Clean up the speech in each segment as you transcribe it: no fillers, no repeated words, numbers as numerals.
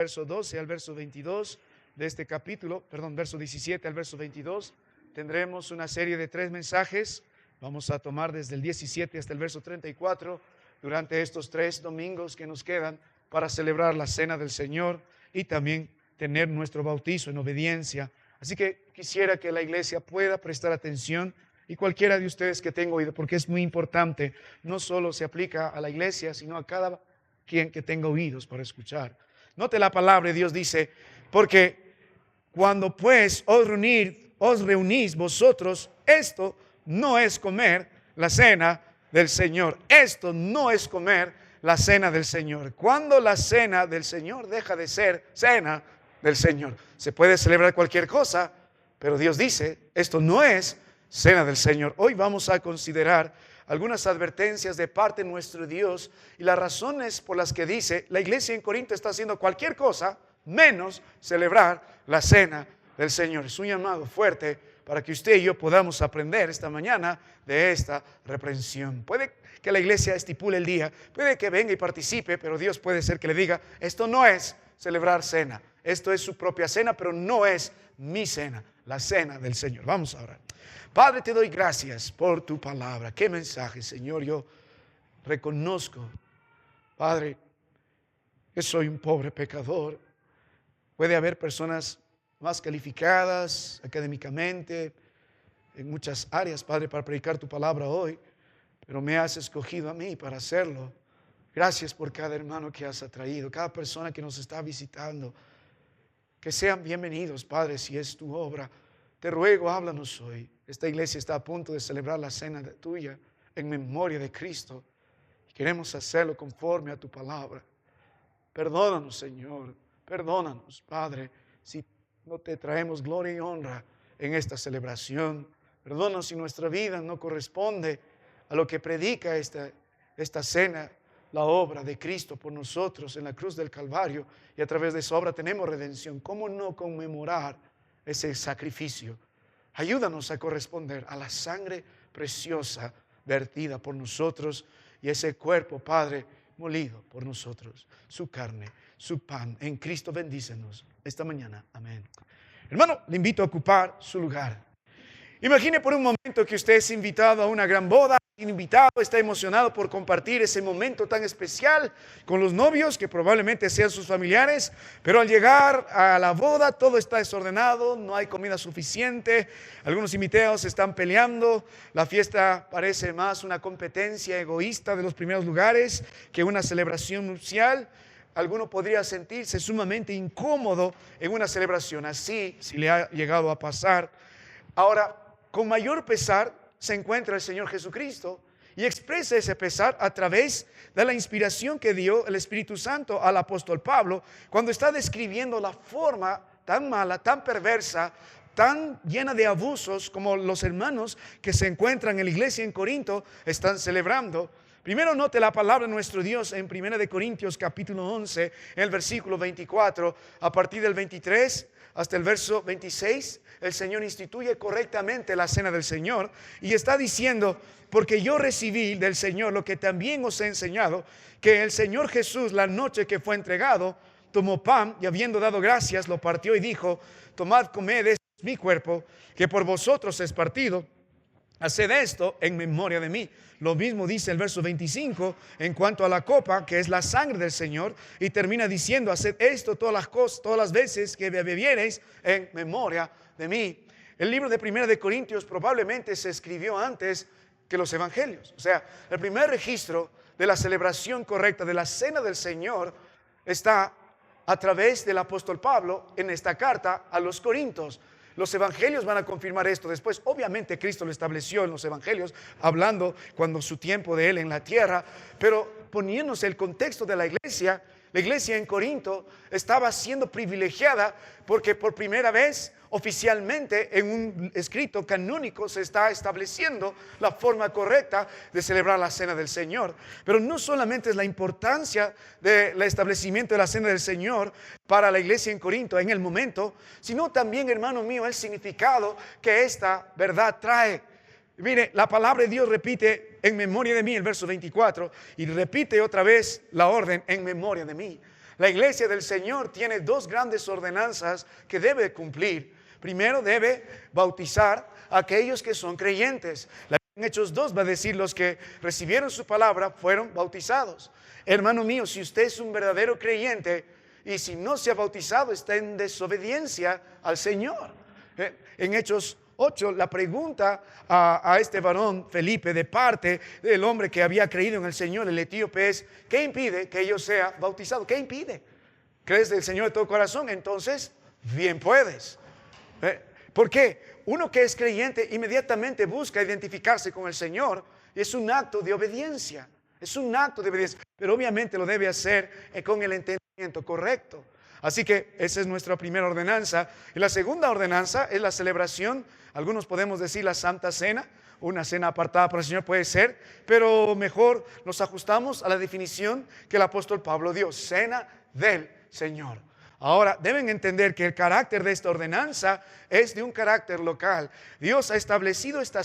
verso 12 al verso 22 de este capítulo, verso 17 al verso 22, tendremos una serie de 3 mensajes. Vamos a tomar desde el 17 hasta el verso 34 durante estos 3 domingos que nos quedan para celebrar la cena del Señor y también tener nuestro bautizo en obediencia. Así que quisiera que la iglesia pueda prestar atención y cualquiera de ustedes que tenga oído, porque es muy importante, no solo se aplica a la iglesia, sino a cada quien que tenga oídos para escuchar. Note la palabra, Dios dice, porque cuando pues os reunís vosotros, esto no es comer la cena del Señor. Esto no es comer la cena del Señor. Cuando la cena del Señor deja de ser cena del Señor. Se puede celebrar cualquier cosa, pero Dios dice, esto no es cena del Señor. Hoy vamos a considerar algunas advertencias de parte de nuestro Dios y las razones por las que dice, la iglesia en Corinto está haciendo cualquier cosa menos celebrar la cena del Señor. Es un llamado fuerte para que usted y yo podamos aprender esta mañana de esta reprensión. Puede que la iglesia estipule el día, puede que venga y participe, pero Dios puede ser que le diga, esto no es celebrar cena, esto es su propia cena, pero no es mi cena, la cena del Señor. Vamos a orar. Padre, te doy gracias por tu palabra. Qué mensaje, Señor. Yo reconozco, Padre, que soy un pobre pecador. Puede haber personas más calificadas académicamente, en muchas áreas, Padre, para predicar tu palabra hoy, pero me has escogido a mí para hacerlo. Gracias por cada hermano que has atraído, cada persona que nos está visitando. Que sean bienvenidos, Padre, si es tu obra. Te ruego, háblanos hoy. Esta iglesia está a punto de celebrar la cena tuya en memoria de Cristo. Y queremos hacerlo conforme a tu palabra. Perdónanos, Señor. Perdónanos, Padre, si no te traemos gloria y honra en esta celebración. Perdónanos si nuestra vida no corresponde a lo que predica esta cena, la obra de Cristo por nosotros en la cruz del Calvario. Y a través de esa obra tenemos redención. ¿Cómo no conmemorar ese sacrificio? Ayúdanos a corresponder a la sangre preciosa vertida por nosotros y ese cuerpo, Padre, molido por nosotros, su carne, su pan. En Cristo bendícenos esta mañana. Amén. Hermano, le invito a ocupar su lugar. Imagine por un momento que usted es invitado a una gran boda. Invitado, está emocionado por compartir ese momento tan especial con los novios, que probablemente sean sus familiares, pero al llegar a la boda todo está desordenado, no hay comida suficiente, algunos invitados están peleando, la fiesta parece más una competencia egoísta de los primeros lugares que una celebración nupcial. Alguno podría sentirse sumamente incómodo en una celebración así, si le ha llegado a pasar. Ahora, con mayor pesar se encuentra el Señor Jesucristo y expresa ese pesar a través de la inspiración que dio el Espíritu Santo al apóstol Pablo cuando está describiendo la forma tan mala, tan perversa, tan llena de abusos como los hermanos que se encuentran en la iglesia en Corinto están celebrando. Primero note la palabra de nuestro Dios en 1 Corintios capítulo 11, el versículo 24, a partir del 23 hasta el verso 26, el Señor instituye correctamente la cena del Señor y está diciendo, porque yo recibí del Señor lo que también os he enseñado, que el Señor Jesús, la noche que fue entregado, tomó pan y habiendo dado gracias, lo partió y dijo, tomad, comed, este es mi cuerpo, que por vosotros es partido. Haced esto en memoria de mí. Lo mismo dice el verso 25 en cuanto a la copa, que es la sangre del Señor, y termina diciendo, haced esto todas las veces que bebiereis en memoria de mí. El libro de 1 Corintios probablemente se escribió antes que los evangelios. O sea, el primer registro de la celebración correcta de la cena del Señor está a través del apóstol Pablo en esta carta a los Corintios. Los evangelios van a confirmar esto después. Obviamente Cristo lo estableció en los evangelios, hablando cuando su tiempo de Él en la tierra, pero poniéndose el contexto de la iglesia en Corinto estaba siendo privilegiada porque por primera vez oficialmente en un escrito canónico se está estableciendo la forma correcta de celebrar la cena del Señor. Pero no solamente es la importancia del establecimiento de la cena del Señor para la iglesia en Corinto en el momento, sino también, hermano mío, el significado que esta verdad trae. Mire, la palabra de Dios repite en memoria de mí, el verso 24, y repite otra vez la orden en memoria de mí. La iglesia del Señor tiene dos grandes ordenanzas que debe cumplir. Primero, debe bautizar a aquellos que son creyentes. En Hechos 2 va a decir: los que recibieron su palabra fueron bautizados. Hermano mío, si usted es un verdadero creyente y si no se ha bautizado, está en desobediencia al Señor. En Hechos 8, la pregunta a este varón Felipe de parte del hombre que había creído en el Señor, el etíope, es: ¿qué impide que yo sea bautizado? ¿Qué impide? ¿Crees del Señor de todo corazón? Entonces, bien puedes. ¿Por qué? Uno que es creyente inmediatamente busca identificarse con el Señor, y es un acto de obediencia. Es un acto de obediencia, pero obviamente lo debe hacer con el entendimiento correcto. Así que esa es nuestra primera ordenanza. Y la segunda ordenanza es la celebración. Algunos podemos decir la Santa Cena. Una cena apartada para el Señor puede ser, pero mejor nos ajustamos a la definición que el apóstol Pablo dio: cena del Señor. Ahora, deben entender que el carácter de esta ordenanza es de un carácter local. Dios ha establecido esta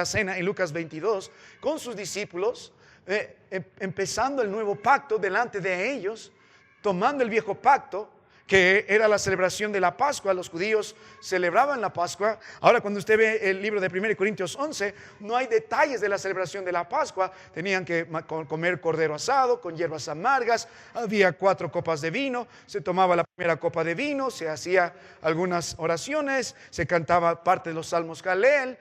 cena en Lucas 22 con sus discípulos, empezando el nuevo pacto delante de ellos, tomando el viejo pacto, que era la celebración de la Pascua. Los judíos celebraban la Pascua. Ahora, cuando usted ve el libro de 1 Corintios 11, no hay detalles de la celebración de la Pascua. Tenían que comer cordero asado con hierbas amargas, había 4 copas de vino, se tomaba la primera copa de vino, se hacía algunas oraciones, se cantaba parte de los salmos Jalel,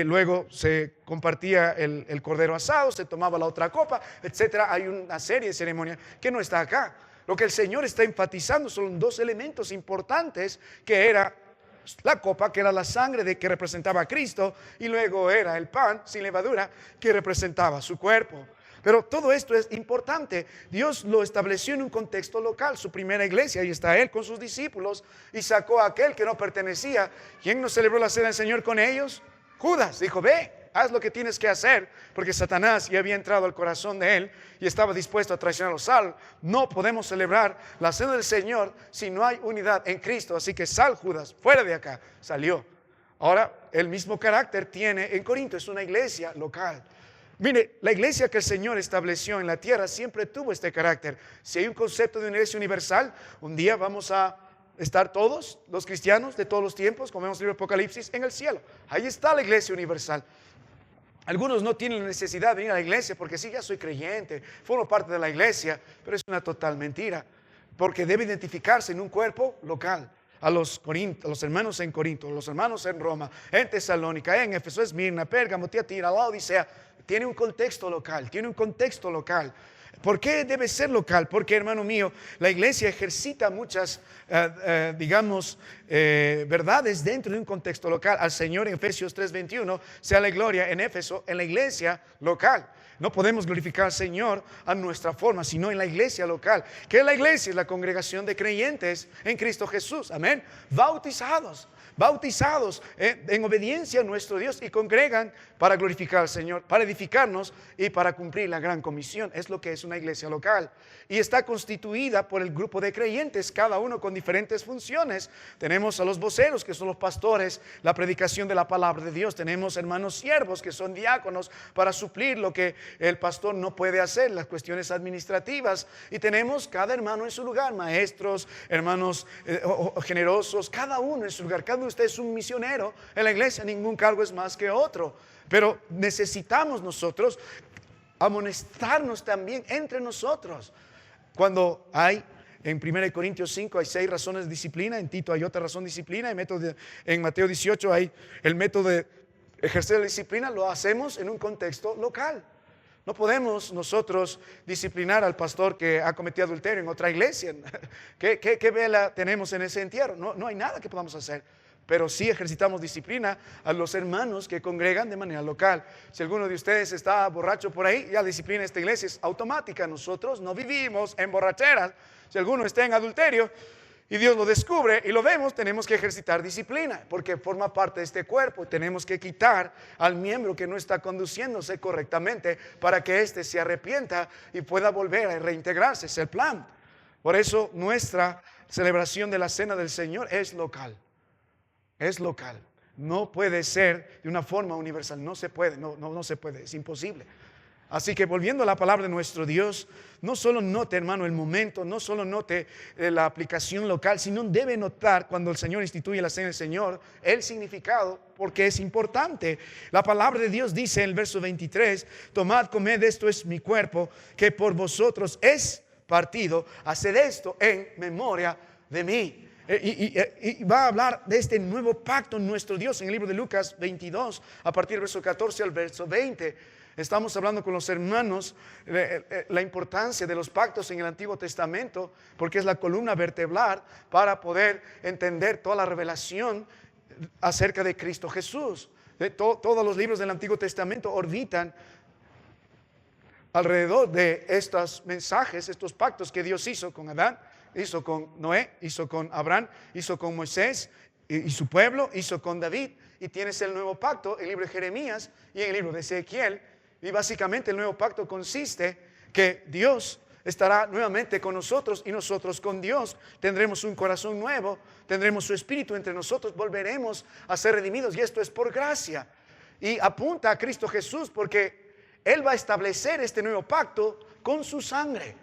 luego se compartía el cordero asado, se tomaba la otra copa, etcétera. Hay una serie de ceremonias que no está acá. Lo que el Señor está enfatizando son 2 elementos importantes, que era la copa, que era la sangre que representaba a Cristo, y luego era el pan sin levadura, que representaba su cuerpo. Pero todo esto es importante. Dios lo estableció en un contexto local. Su primera iglesia, y está Él con sus discípulos, y sacó a aquel que no pertenecía. ¿Quién no celebró la cena del Señor con ellos? Judas. Dijo: ve, haz lo que tienes que hacer, porque Satanás ya había entrado al corazón de él y estaba dispuesto a traicionarlo. Sal. No podemos celebrar la cena del Señor si no hay unidad en Cristo. Así que sal, Judas, fuera de acá. Salió. Ahora, el mismo carácter tiene en Corinto. Es una iglesia local. Mire, la iglesia que el Señor estableció en la tierra siempre tuvo este carácter. Si hay un concepto de una iglesia universal, un día vamos a estar todos los cristianos de todos los tiempos, como vemos en el libro de Apocalipsis, en el cielo. Ahí está la iglesia universal. Algunos no tienen la necesidad de venir a la iglesia porque sí, ya soy creyente, formo parte de la iglesia, pero es una total mentira, porque debe identificarse en un cuerpo local. A los hermanos en Corinto, los hermanos en Roma, en Tesalónica, en Éfeso, Esmirna, Pérgamo, Tiatira, la Odisea, tiene un contexto local, tiene un contexto local. ¿Por qué debe ser local? Porque, hermano mío, la iglesia ejercita muchas, verdades dentro de un contexto local. Al Señor en Efesios 3:21, sea la gloria en Éfeso, en la iglesia local. No podemos glorificar al Señor a nuestra forma, sino en la iglesia local. ¿Qué es la iglesia? Es la congregación de creyentes en Cristo Jesús. Amén. Bautizados en obediencia a nuestro Dios, y congregan para glorificar al Señor, para edificarnos y para cumplir la gran comisión. Es lo que es una iglesia local, y está constituida por el grupo de creyentes, cada uno con diferentes funciones. Tenemos a los voceros, que son los pastores, la predicación de la palabra de Dios. Tenemos hermanos siervos, que son diáconos, para suplir lo que el pastor no puede hacer, las cuestiones administrativas. Y tenemos cada hermano en su lugar, maestros, hermanos generosos, cada uno en su lugar. Cada uno de ustedes es un misionero en la iglesia, ningún cargo es más que otro. Pero necesitamos nosotros amonestarnos también entre nosotros. Cuando hay, en 1 Corintios 5 hay 6 razones de disciplina, en Tito hay otra razón de disciplina, en Mateo 18 hay el método de ejercer la disciplina. Lo hacemos en un contexto local. No podemos nosotros disciplinar al pastor que ha cometido adulterio en otra iglesia. ¿Qué vela tenemos en ese entierro? No hay nada que podamos hacer. Pero sí ejercitamos disciplina a los hermanos que congregan de manera local. Si alguno de ustedes está borracho por ahí, ya la disciplina de esta iglesia es automática. Nosotros no vivimos en borracheras. Si alguno está en adulterio y Dios lo descubre y lo vemos, tenemos que ejercitar disciplina, porque forma parte de este cuerpo. Tenemos que quitar al miembro que no está conduciéndose correctamente, para que éste se arrepienta y pueda volver a reintegrarse. Es el plan. Por eso nuestra celebración de la Cena del Señor es local. Es local. No puede ser de una forma universal. No se puede, no se puede, es imposible. Así que volviendo a la palabra de nuestro Dios, no solo note, hermano, el momento, no solo note la aplicación local, sino debe notar cuando el Señor instituye la cena del Señor, el significado, porque es importante. La palabra de Dios dice en el verso 23, tomad, comed, esto es mi cuerpo, que por vosotros es partido, haced esto en memoria de mí. Y va a hablar de este nuevo pacto en nuestro Dios en el libro de Lucas 22, a partir del verso 14 al verso 20. Estamos hablando con los hermanos la importancia de los pactos en el Antiguo Testamento, porque es la columna vertebral para poder entender toda la revelación acerca de Cristo Jesús. Todos los libros del Antiguo Testamento orbitan alrededor de estos mensajes, estos pactos que Dios hizo con Adán, hizo con Noé, hizo con Abraham, hizo con Moisés y su pueblo, hizo con David. Y tienes el nuevo pacto en el libro de Jeremías y en el libro de Ezequiel. Y básicamente el nuevo pacto consiste que Dios estará nuevamente con nosotros y nosotros con Dios. Tendremos un corazón nuevo, tendremos su espíritu entre nosotros, volveremos a ser redimidos, y esto es por gracia. Y apunta a Cristo Jesús, porque Él va a establecer este nuevo pacto con su sangre,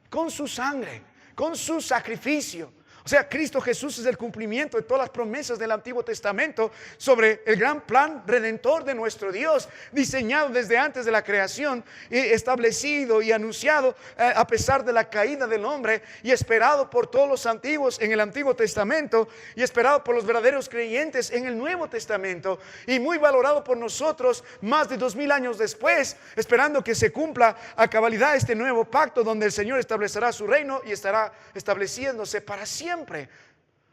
con su sangre, con su sacrificio. O sea, Cristo Jesús es el cumplimiento de todas las promesas del Antiguo Testamento sobre el gran plan redentor de nuestro Dios, diseñado desde antes de la creación y establecido y anunciado a pesar de la caída del hombre, y esperado por todos los antiguos en el Antiguo Testamento y esperado por los verdaderos creyentes en el Nuevo Testamento, y muy valorado por nosotros más de 2000 años después, esperando que se cumpla a cabalidad este nuevo pacto donde el Señor establecerá su reino y estará estableciéndose para siempre.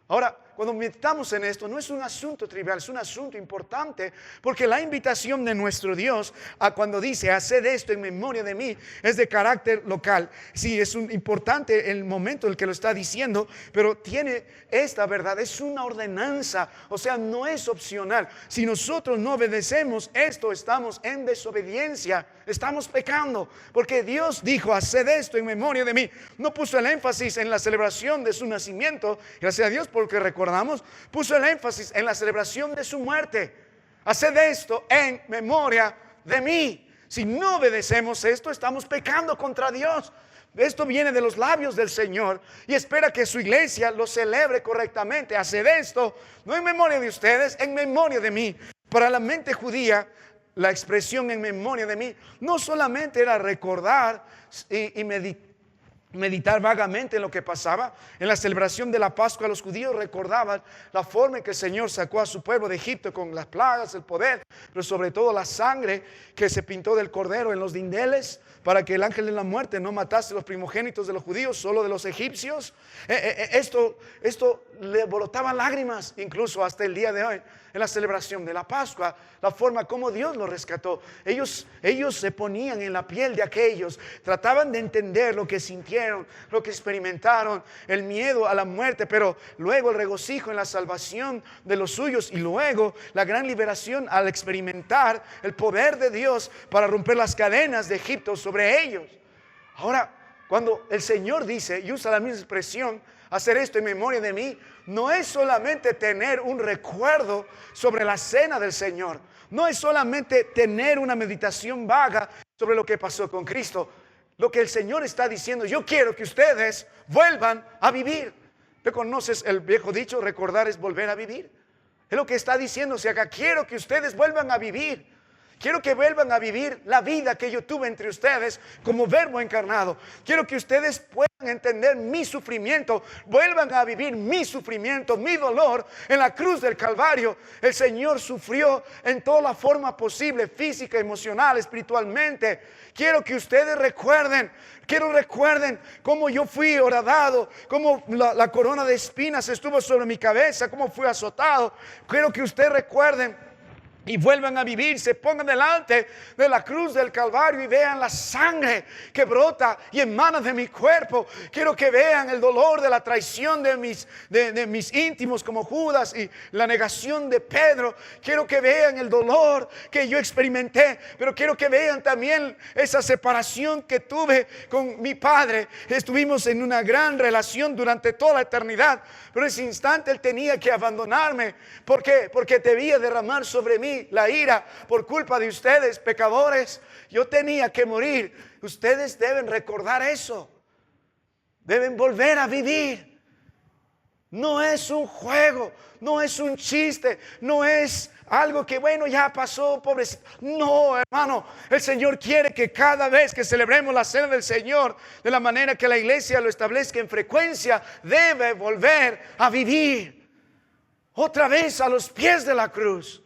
Ahora, cuando meditamos en esto, no es un asunto trivial, es un asunto importante, porque la invitación de nuestro Dios a cuando dice, haced esto en memoria de mí, es de carácter local. Sí, es importante el momento en el que lo está diciendo, pero tiene esta verdad, es una ordenanza, o sea, no es opcional. Si nosotros no obedecemos esto, estamos en desobediencia, estamos pecando, porque Dios dijo, haced esto en memoria de mí. No puso el énfasis en la celebración de su nacimiento, gracias a Dios, porque recordamos, puso el énfasis en la celebración de su muerte. Haced esto en memoria de mí. Si no obedecemos esto, estamos pecando contra Dios. Esto viene de los labios del Señor y espera que su iglesia lo celebre correctamente. Haced esto, no en memoria de ustedes, en memoria de mí. Para la mente judía, la expresión en memoria de mí no solamente era recordar y meditar vagamente en lo que pasaba. En la celebración de la Pascua, los judíos recordaban la forma en que el Señor sacó a su pueblo de Egipto con las plagas, el poder, pero sobre todo la sangre que se pintó del cordero en los dinteles para que el ángel de la muerte no matase los primogénitos de los judíos, solo de los egipcios. Esto le brotaban lágrimas incluso hasta el día de hoy en la celebración de la Pascua, la forma como Dios los rescató. Ellos se ponían en la piel de aquellos, trataban de entender lo que sintieron, lo que experimentaron, el miedo a la muerte, pero luego el regocijo en la salvación de los suyos, y luego la gran liberación al experimentar el poder de Dios para romper las cadenas de Egipto sobre ellos. Ahora, cuando el Señor dice y usa la misma expresión, hacer esto en memoria de mí, no es solamente tener un recuerdo sobre la cena del Señor, no es solamente tener una meditación vaga sobre lo que pasó con Cristo. Lo que el Señor está diciendo, yo quiero que ustedes vuelvan a vivir. ¿Te conoces el viejo dicho, recordar es volver a vivir? Es lo que está diciéndose acá, quiero que ustedes vuelvan a vivir. Quiero que vuelvan a vivir la vida que yo tuve entre ustedes como verbo encarnado. Quiero que ustedes puedan entender mi sufrimiento. Vuelvan a vivir mi sufrimiento, mi dolor en la cruz del Calvario. El Señor sufrió en toda la forma posible, física, emocional, espiritualmente. Quiero que ustedes recuerden cómo yo fui horadado, cómo la corona de espinas estuvo sobre mi cabeza, cómo fui azotado. Quiero que ustedes recuerden y vuelvan a vivir, se pongan delante de la cruz del Calvario y vean la sangre que brota y emana de mi cuerpo. Quiero que vean el dolor de la traición de mis íntimos como Judas y la negación de Pedro. Quiero que vean el dolor que yo experimenté, pero quiero que vean también esa separación que tuve con mi Padre. Estuvimos en una gran relación durante toda la eternidad, pero en ese instante Él tenía que abandonarme. ¿Por qué? Porque debía derramar sobre mí merecí la ira por culpa de ustedes, pecadores. Yo tenía que morir. Ustedes deben recordar eso. Deben volver a vivir. No es un juego, no es un chiste, no es algo que bueno ya pasó, pobrecito. No, hermano, el Señor quiere que cada vez que celebremos la cena del Señor, de la manera que la iglesia lo establezca en frecuencia, debe volver a vivir. Otra vez a los pies de la cruz.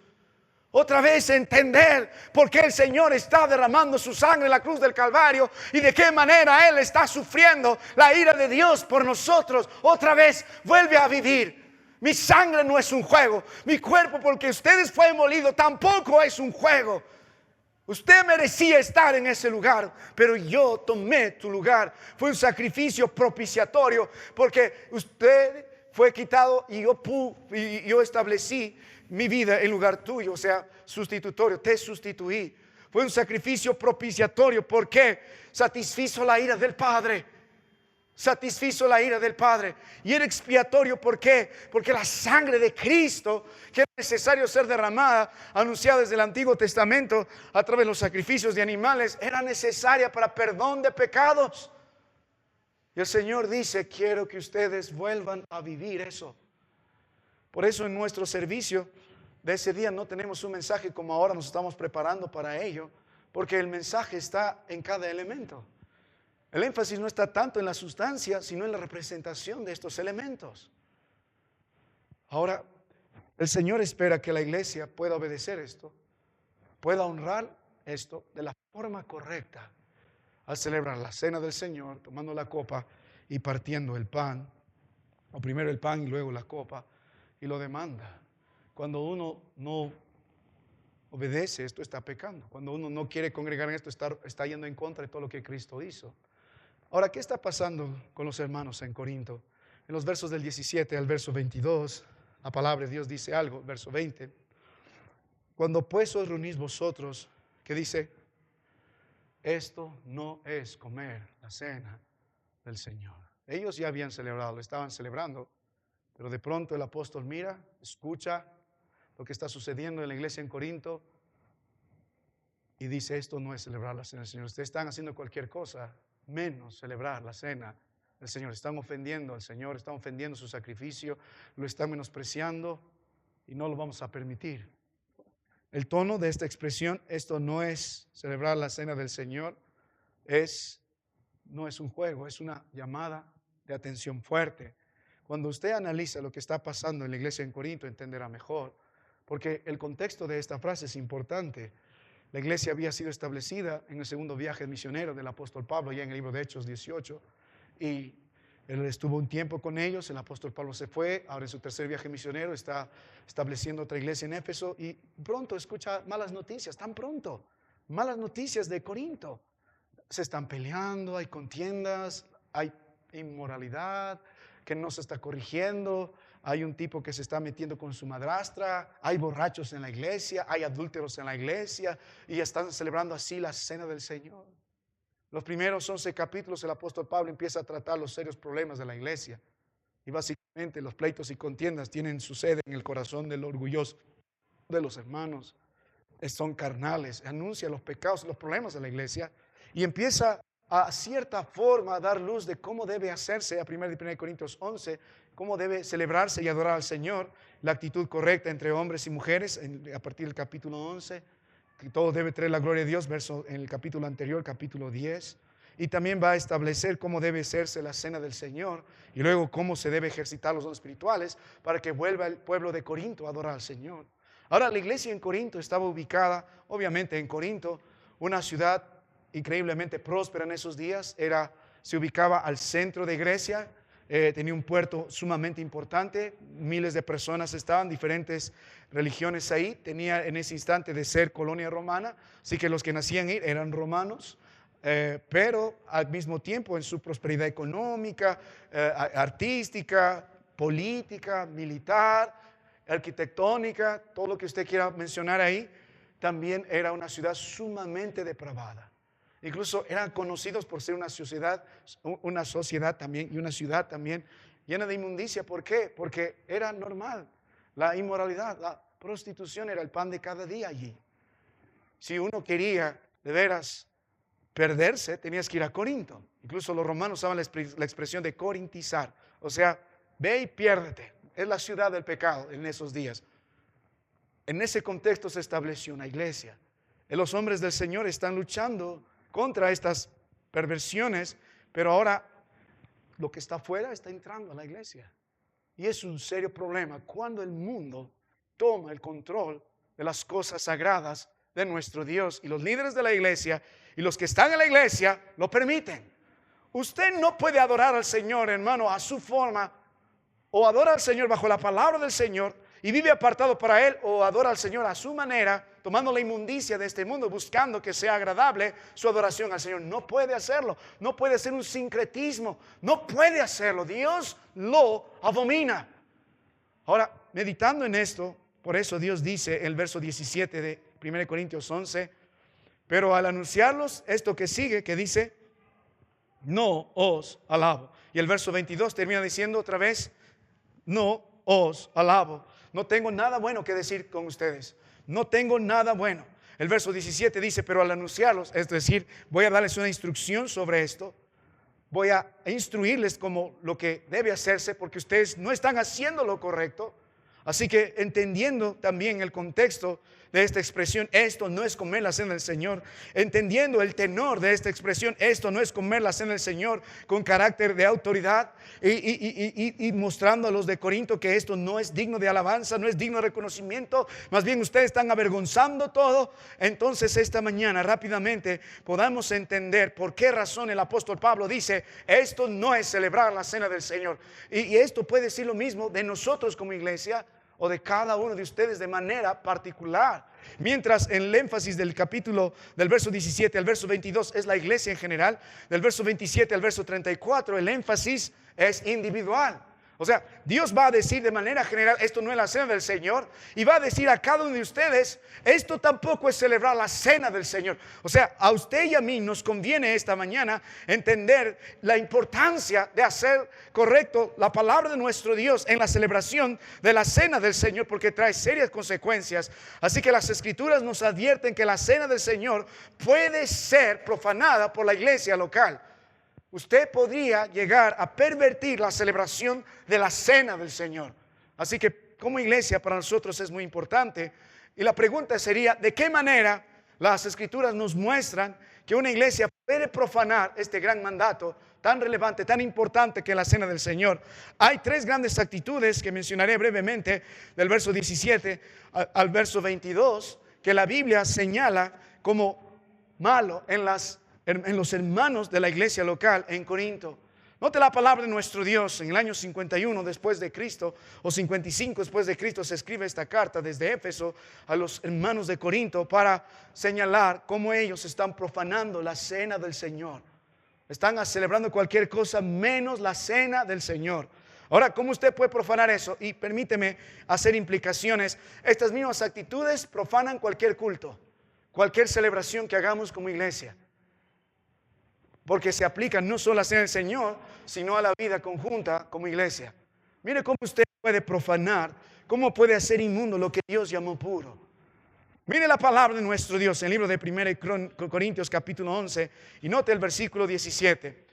Otra vez entender por qué el Señor está derramando su sangre en la cruz del Calvario y de qué manera Él está sufriendo la ira de Dios por nosotros. Otra vez vuelve a vivir. Mi sangre no es un juego. Mi cuerpo, porque ustedes fue molido, tampoco es un juego. Usted merecía estar en ese lugar, pero yo tomé tu lugar. Fue un sacrificio propiciatorio porque usted fue quitado y yo establecí mi vida en lugar tuyo, o sea, sustitutorio, te sustituí. Fue un sacrificio propiciatorio porque satisfizo la ira del Padre. Satisfizo la ira del Padre. Y era expiatorio, ¿por qué? Porque la sangre de Cristo, que era necesario ser derramada, anunciada desde el Antiguo Testamento a través de los sacrificios de animales, era necesaria para perdón de pecados. Y el Señor dice, quiero que ustedes vuelvan a vivir eso. Por eso en nuestro servicio de ese día no tenemos un mensaje como ahora nos estamos preparando para ello, porque el mensaje está en cada elemento. El énfasis no está tanto en la sustancia, sino en la representación de estos elementos. Ahora, el Señor espera que la iglesia pueda obedecer esto, pueda honrar esto de la forma correcta, al celebrar la cena del Señor, tomando la copa y partiendo el pan, o primero el pan y luego la copa, y lo demanda. Cuando uno no obedece, esto está pecando. Cuando uno no quiere congregar en esto, está yendo en contra de todo lo que Cristo hizo. Ahora, ¿qué está pasando con los hermanos en Corinto? En los versos del 17 al verso 22, la palabra de Dios dice algo, verso 20. Cuando pues os reunís vosotros, ¿qué dice? Esto no es comer la cena del Señor. Ellos ya habían celebrado, lo estaban celebrando. Pero de pronto el apóstol mira, escucha lo que está sucediendo en la iglesia en Corinto y dice, esto no es celebrar la cena del Señor. Ustedes están haciendo cualquier cosa menos celebrar la cena del Señor. Están ofendiendo al Señor, están ofendiendo su sacrificio, lo están menospreciando y no lo vamos a permitir. El tono de esta expresión, esto no es celebrar la cena del Señor, no es un juego, es una llamada de atención fuerte. Cuando usted analiza lo que está pasando en la iglesia en Corinto, entenderá mejor, porque el contexto de esta frase es importante. La iglesia había sido establecida en el segundo viaje misionero del apóstol Pablo, ya en el libro de Hechos 18, y él estuvo un tiempo con ellos, el apóstol Pablo se fue, ahora en su tercer viaje misionero está estableciendo otra iglesia en Éfeso, y pronto escucha malas noticias, tan pronto, malas noticias de Corinto. Se están peleando, hay contiendas, hay inmoralidad que no se está corrigiendo, hay un tipo que se está metiendo con su madrastra, hay borrachos en la iglesia, hay adúlteros en la iglesia y están celebrando así la cena del Señor. Los primeros 11 capítulos el apóstol Pablo empieza a tratar los serios problemas de la iglesia y básicamente los pleitos y contiendas tienen su sede en el corazón del orgulloso de los hermanos, son carnales, anuncia los pecados, los problemas de la iglesia y empieza a cierta forma a dar luz de cómo debe hacerse, a 1 Corintios 11, cómo debe celebrarse y adorar al Señor, la actitud correcta entre hombres y mujeres, a partir del capítulo 11, que todo debe traer la gloria de Dios, verso en el capítulo anterior, capítulo 10, y también va a establecer cómo debe hacerse la cena del Señor, y luego cómo se debe ejercitar los dones espirituales, para que vuelva el pueblo de Corinto a adorar al Señor. Ahora, la iglesia en Corinto estaba ubicada, obviamente en Corinto, una ciudad increíblemente próspera en esos días, se ubicaba al centro de Grecia, tenía un puerto sumamente importante, miles de personas estaban, diferentes religiones ahí, tenía en ese instante de ser colonia romana, así que los que nacían ahí eran romanos, pero al mismo tiempo en su prosperidad económica, artística, política, militar, arquitectónica, todo lo que usted quiera mencionar ahí, también era una ciudad sumamente depravada. Incluso eran conocidos por ser una sociedad también y una ciudad también llena de inmundicia. ¿Por qué? Porque era normal la inmoralidad, prostitución era el pan de cada día allí. Si uno quería de veras perderse, tenías que ir a Corinto. Incluso los romanos usaban la expresión de corintizar. O sea, ve y piérdete. Es la ciudad del pecado en esos días. En ese contexto se estableció una iglesia. Y los hombres del Señor están luchando contra estas perversiones, pero ahora lo que está afuera está entrando a la iglesia. Y es un serio problema cuando el mundo toma el control de las cosas sagradas de nuestro Dios. Y los líderes de la iglesia y los que están en la iglesia lo permiten. Usted no puede adorar al Señor, hermano, a su forma, o adora al Señor bajo la palabra del Señor y vive apartado para Él, o adora al Señor a su manera, tomando la inmundicia de este mundo, buscando que sea agradable su adoración al Señor. No puede hacerlo, no puede ser un sincretismo, no puede hacerlo. Dios lo abomina. Ahora, meditando en esto, por eso Dios dice en el verso 17 de 1 Corintios 11, pero al anunciarlos esto que sigue, que dice, no os alabo. Y el verso 22 termina diciendo otra vez, no os alabo. No tengo nada bueno que decir con ustedes. No tengo nada bueno. El verso 17 dice, pero al anunciarlos, es decir, voy a darles una instrucción sobre esto. Voy a instruirles como lo que debe hacerse, porque ustedes no están haciendo lo correcto. Así que entendiendo también el contexto de esta expresión, esto no es comer la cena del Señor, entendiendo el tenor de esta expresión, esto no es comer la cena del Señor con carácter de autoridad y mostrando a los de Corinto que esto no es digno de alabanza, no es digno de reconocimiento, más bien ustedes están avergonzando todo. Entonces esta mañana rápidamente podamos entender por qué razón el apóstol Pablo dice, esto no es celebrar la cena del Señor. Y esto puede decir lo mismo de nosotros como iglesia, o de cada uno de ustedes de manera particular. Mientras en el énfasis del capítulo, del verso 17 al verso 22 es la iglesia en general, del verso 27 al verso 34 el énfasis es individual. O sea, Dios va a decir de manera general, esto no es la cena del Señor, y va a decir a cada uno de ustedes, esto tampoco es celebrar la cena del Señor. O sea, a usted y a mí nos conviene esta mañana entender la importancia de hacer correcto la palabra de nuestro Dios en la celebración de la cena del Señor, porque trae serias consecuencias. Así que las Escrituras nos advierten que la cena del Señor puede ser profanada por la iglesia local. Usted podría llegar a pervertir la celebración de la cena del Señor. Así que como iglesia para nosotros es muy importante. Y la pregunta sería, ¿de qué manera las Escrituras nos muestran que una iglesia puede profanar este gran mandato tan relevante, tan importante que es la cena del Señor? Hay tres grandes actitudes que mencionaré brevemente del verso 17 al verso 22 que la Biblia señala como malo en los hermanos de la iglesia local en Corinto. Note la palabra de nuestro Dios. En el año 51 después de Cristo o 55 después de Cristo se escribe esta carta desde Éfeso a los hermanos de Corinto para señalar cómo ellos están profanando la cena del Señor. Están celebrando cualquier cosa menos la cena del Señor. Ahora, ¿cómo usted puede profanar eso? Y permíteme hacer implicaciones. Estas mismas actitudes profanan cualquier culto, cualquier celebración que hagamos como iglesia. Porque se aplica no solo a la cena del Señor, sino a la vida conjunta como iglesia. Mire cómo usted puede profanar, cómo puede hacer inmundo lo que Dios llamó puro. Mire la palabra de nuestro Dios en el libro de 1 Corintios capítulo 11 y note el versículo 17.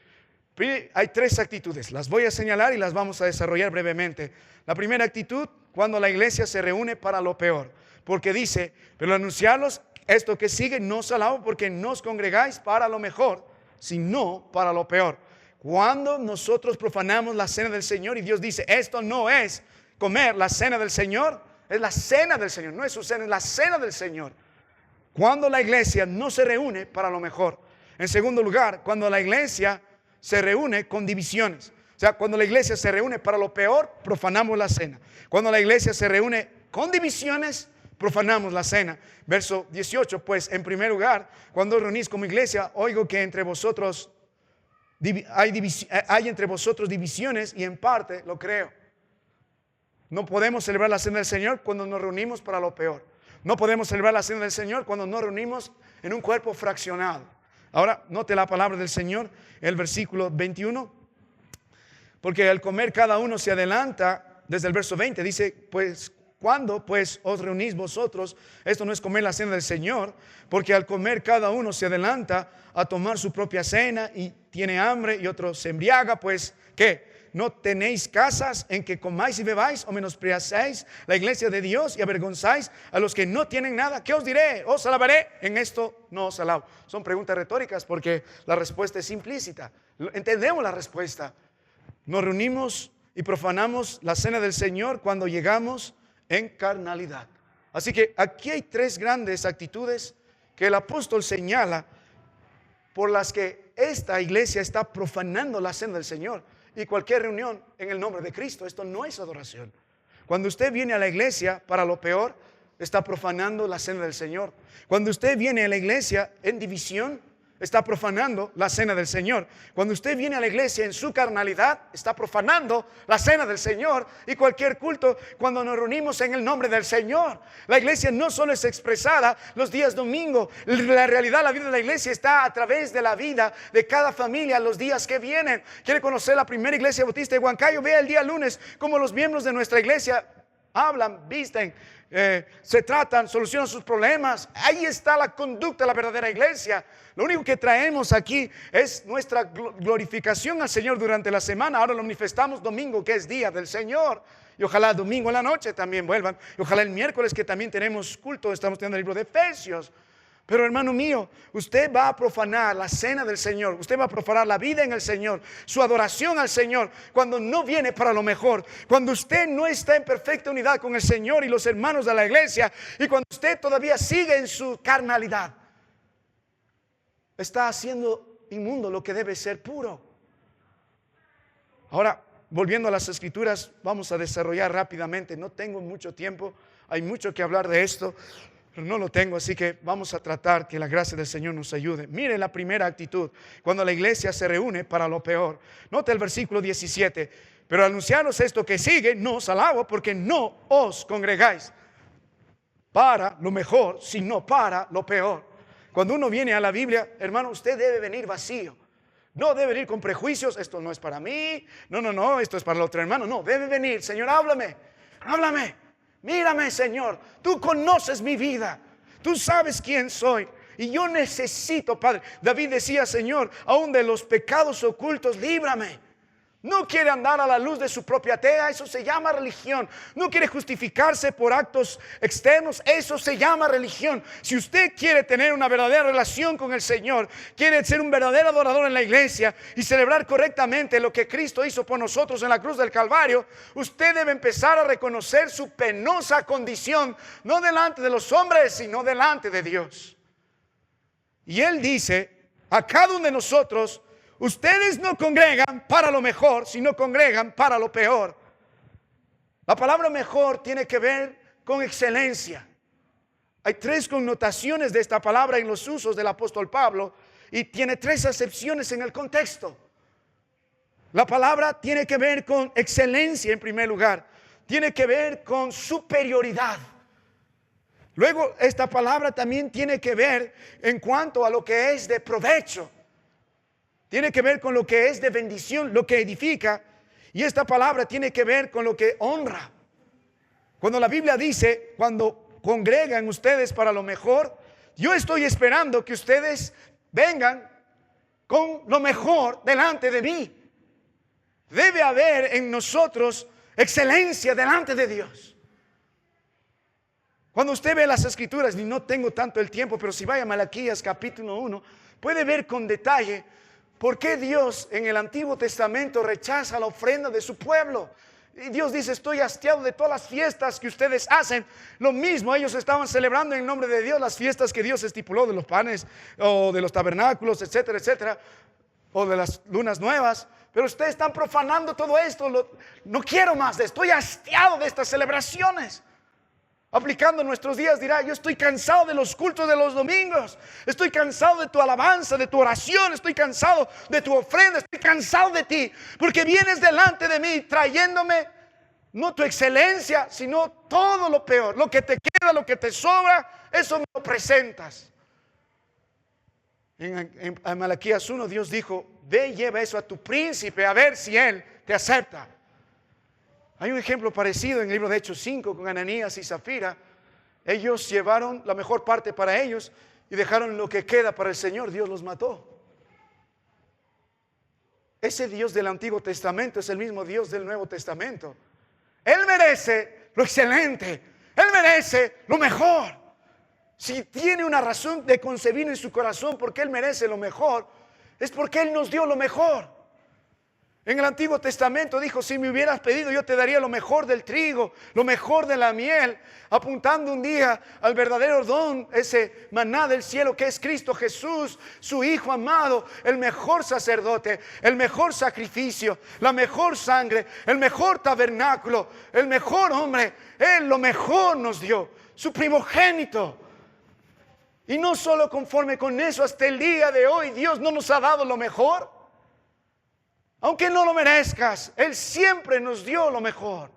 Hay tres actitudes, las voy a señalar y las vamos a desarrollar brevemente. La primera actitud, cuando la iglesia se reúne para lo peor, porque dice, pero al anunciarlos, esto que sigue, no os alabo porque no os congregáis para lo mejor, sino para lo peor. Cuando nosotros profanamos la cena del Señor y Dios dice, esto no es comer la cena del Señor, es la cena del Señor, no es su cena, es la cena del Señor. Cuando la iglesia no se reúne para lo mejor. En segundo lugar, cuando la iglesia se reúne con divisiones. O sea, cuando la iglesia se reúne para lo peor, profanamos la cena. Cuando la iglesia se reúne con divisiones, profanamos la cena. Verso 18, pues en primer lugar, cuando os reunís como iglesia, oigo que entre vosotros hay entre vosotros divisiones y en parte lo creo. No podemos celebrar la cena del Señor cuando nos reunimos para lo peor. No podemos celebrar la cena del Señor cuando nos reunimos en un cuerpo fraccionado. Ahora, note la palabra del Señor, el versículo 21. Porque al comer cada uno se adelanta, desde el verso 20 dice, pues ¿cuándo pues os reunís vosotros? Esto no es comer la cena del Señor, porque al comer cada uno se adelanta a tomar su propia cena y tiene hambre y otro se embriaga, pues ¿qué? ¿No tenéis casas en que comáis y bebáis o menospreciáis la iglesia de Dios y avergonzáis a los que no tienen nada? ¿Qué os diré? ¿Os alabaré? En esto no os alabo. Son preguntas retóricas porque la respuesta es implícita. Entendemos la respuesta. Nos reunimos y profanamos la cena del Señor cuando llegamos en carnalidad. Así que aquí hay tres grandes actitudes que el apóstol señala por las que esta iglesia está profanando la cena del Señor y cualquier reunión en el nombre de Cristo. Esto no es adoración. Cuando usted viene a la iglesia para lo peor, está profanando la cena del Señor. Cuando usted viene a la iglesia en división, está profanando la cena del Señor. Cuando usted viene a la iglesia en su carnalidad, está profanando la cena del Señor. Y cualquier culto, cuando nos reunimos en el nombre del Señor, la iglesia no solo es expresada los días domingo. La realidad, la vida de la iglesia está a través de la vida de cada familia los días que vienen. ¿Quiere conocer la primera iglesia bautista de Huancayo? Vea el día lunes como los miembros de nuestra iglesia hablan, visten, se tratan, solucionan sus problemas. Ahí está la conducta de la verdadera iglesia. Lo único que traemos aquí es nuestra glorificación al Señor durante la semana. Ahora lo manifestamos domingo, que es día del Señor. Y ojalá domingo en la noche también vuelvan. Y ojalá el miércoles, que también tenemos culto, estamos teniendo el libro de Efesios. Pero hermano mío, usted va a profanar la cena del Señor, usted va a profanar la vida en el Señor, su adoración al Señor, cuando no viene para lo mejor, cuando usted no está en perfecta unidad con el Señor y los hermanos de la iglesia, y cuando usted todavía sigue en su carnalidad, está haciendo inmundo lo que debe ser puro. Ahora, volviendo a las Escrituras, vamos a desarrollar rápidamente, no tengo mucho tiempo, hay mucho que hablar de esto, pero no lo tengo, así que vamos a tratar que la gracia del Señor nos ayude. Mire la primera actitud, cuando la iglesia se reúne para lo peor. Note el versículo 17. Pero al anunciaros esto que sigue, no os alabo, porque no os congregáis para lo mejor, sino para lo peor. Cuando uno viene a la Biblia, hermano, usted debe venir vacío. No debe venir con prejuicios, esto no es para mí, no, esto es para el otro hermano. No, debe venir, Señor, háblame. Mírame, Señor, tú conoces mi vida, tú sabes quién soy y yo necesito, Padre. David decía, Señor, aún de los pecados ocultos, líbrame. No quiere andar a la luz de su propia tea, eso se llama religión. No quiere justificarse por actos externos, eso se llama religión. Si usted quiere tener una verdadera relación con el Señor, quiere ser un verdadero adorador en la iglesia y celebrar correctamente lo que Cristo hizo por nosotros en la cruz del Calvario, usted debe empezar a reconocer su penosa condición, no delante de los hombres, sino delante de Dios. Y Él dice a cada uno de nosotros: ustedes no congregan para lo mejor, sino congregan para lo peor. La palabra mejor tiene que ver con excelencia. Hay tres connotaciones de esta palabra en los usos del apóstol Pablo y tiene tres acepciones en el contexto. La palabra tiene que ver con excelencia en primer lugar. Tiene que ver con superioridad. Luego esta palabra también tiene que ver en cuanto a lo que es de provecho. Tiene que ver con lo que es de bendición, lo que edifica. Y esta palabra tiene que ver con lo que honra. Cuando la Biblia dice, cuando congregan ustedes para lo mejor, yo estoy esperando que ustedes vengan con lo mejor delante de mí. Debe haber en nosotros excelencia delante de Dios. Cuando usted ve las Escrituras, y no tengo tanto el tiempo, pero si vaya a Malaquías capítulo 1, puede ver con detalle ¿por qué Dios en el Antiguo Testamento rechaza la ofrenda de su pueblo? Y Dios dice, estoy hastiado de todas las fiestas que ustedes hacen. Lo mismo, ellos estaban celebrando en nombre de Dios las fiestas que Dios estipuló, de los panes o de los tabernáculos, etcétera, etcétera, o de las lunas nuevas. Pero ustedes están profanando todo esto. No quiero más de esto, estoy hastiado de estas celebraciones. Aplicando nuestros días dirá, yo estoy cansado de los cultos de los domingos, estoy cansado de tu alabanza, de tu oración, estoy cansado de tu ofrenda, estoy cansado de ti, porque vienes delante de mí trayéndome no tu excelencia, sino todo lo peor, lo que te queda, lo que te sobra, eso me lo presentas. En Malaquías 1 Dios dijo, ve y lleva eso a tu príncipe a ver si él te acepta. Hay un ejemplo parecido en el libro de Hechos 5 con Ananías y Zafira. Ellos llevaron la mejor parte para ellos y dejaron lo que queda para el Señor. Dios los mató. Ese Dios del Antiguo Testamento es el mismo Dios del Nuevo Testamento. Él merece lo excelente. Él merece lo mejor. Si tiene una razón de concebir en su corazón porque Él merece lo mejor, es porque Él nos dio lo mejor. En el Antiguo Testamento dijo, si me hubieras pedido, yo te daría lo mejor del trigo, lo mejor de la miel, apuntando un día al verdadero don, ese maná del cielo que es Cristo Jesús, su Hijo amado, el mejor sacerdote, el mejor sacrificio, la mejor sangre, el mejor tabernáculo, el mejor hombre. Él lo mejor nos dio, su primogénito. Y no solo conforme con eso, hasta el día de hoy Dios no nos ha dado lo mejor. Aunque no lo merezcas, Él siempre nos dio lo mejor.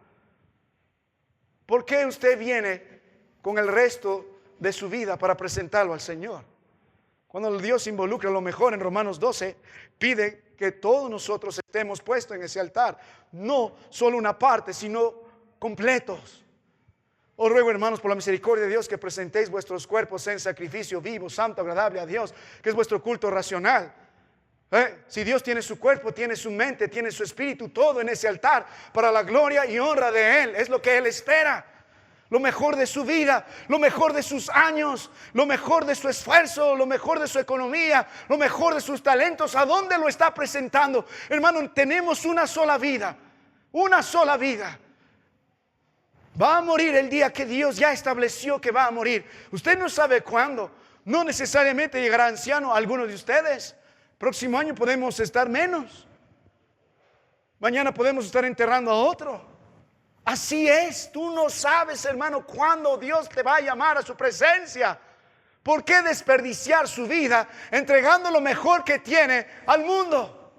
¿Por qué usted viene con el resto de su vida para presentarlo al Señor? Cuando Dios involucra lo mejor en Romanos 12, pide que todos nosotros estemos puestos en ese altar. No solo una parte, sino completos. Os ruego, hermanos, por la misericordia de Dios, que presentéis vuestros cuerpos en sacrificio vivo, santo, agradable a Dios, que es vuestro culto racional. Si Dios tiene su cuerpo, tiene su mente, tiene su espíritu, todo en ese altar para la gloria y honra de Él. Es lo que Él espera. Lo mejor de su vida, lo mejor de sus años, lo mejor de su esfuerzo, lo mejor de su economía, lo mejor de sus talentos. ¿A dónde lo está presentando? Hermano, tenemos una sola vida. Una sola vida. Va a morir el día que Dios ya estableció que va a morir. Usted no sabe cuándo. No necesariamente llegará anciano alguno de ustedes. Próximo año podemos estar menos. Mañana podemos estar enterrando a otro. Así es. Tú no sabes, hermano, cuándo Dios te va a llamar a su presencia. ¿Por qué desperdiciar su vida entregando lo mejor que tiene al mundo?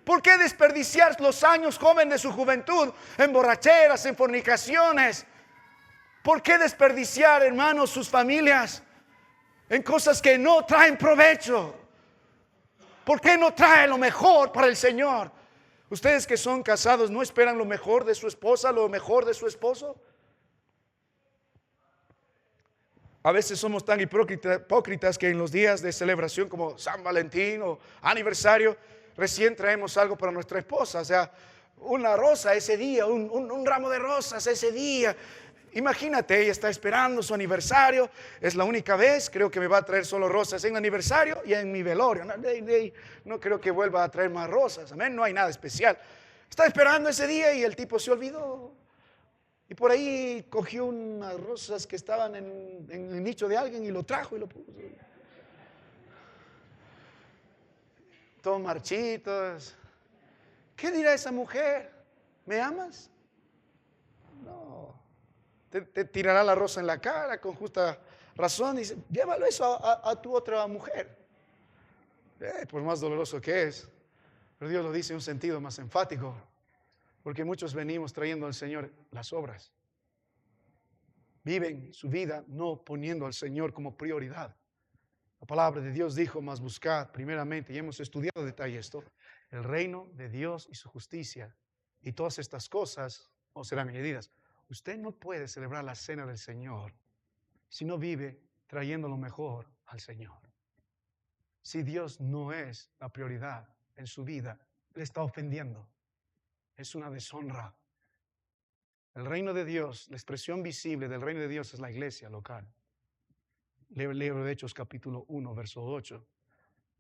¿Por qué desperdiciar los años jóvenes de su juventud en borracheras, en fornicaciones? ¿Por qué desperdiciar, hermanos, sus familias en cosas que no traen provecho? ¿Por qué no trae lo mejor para el Señor? Ustedes que son casados, ¿no esperan lo mejor de su esposa, lo mejor de su esposo? A veces somos tan hipócritas que en los días de celebración como San Valentín o aniversario, recién traemos algo para nuestra esposa. O sea, una rosa ese día, un ramo de rosas ese día. Imagínate, ella está esperando su aniversario, es la única vez, creo que me va a traer solo rosas en el aniversario y en mi velorio. No creo que vuelva a traer más rosas, amén, no hay nada especial. Está esperando ese día y el tipo se olvidó. Y por ahí cogió unas rosas que estaban en el nicho de alguien y lo trajo y lo puso. Todos marchitos. ¿Qué dirá esa mujer? ¿Me amas? No. Te tirará la rosa en la cara con justa razón y dice, llévalo eso a tu otra mujer. Por más doloroso que es, pero Dios lo dice en un sentido más enfático, porque muchos venimos trayendo al Señor las obras. Viven su vida no poniendo al Señor como prioridad. La palabra de Dios dijo, mas buscad primeramente, y hemos estudiado en detalle esto, el reino de Dios y su justicia, y todas estas cosas os serán añadidas. Usted no puede celebrar la cena del Señor si no vive trayendo lo mejor al Señor. Si Dios no es la prioridad en su vida, le está ofendiendo. Es una deshonra. El reino de Dios, la expresión visible del reino de Dios es la iglesia local. Leo el libro de Hechos capítulo 1, verso 8.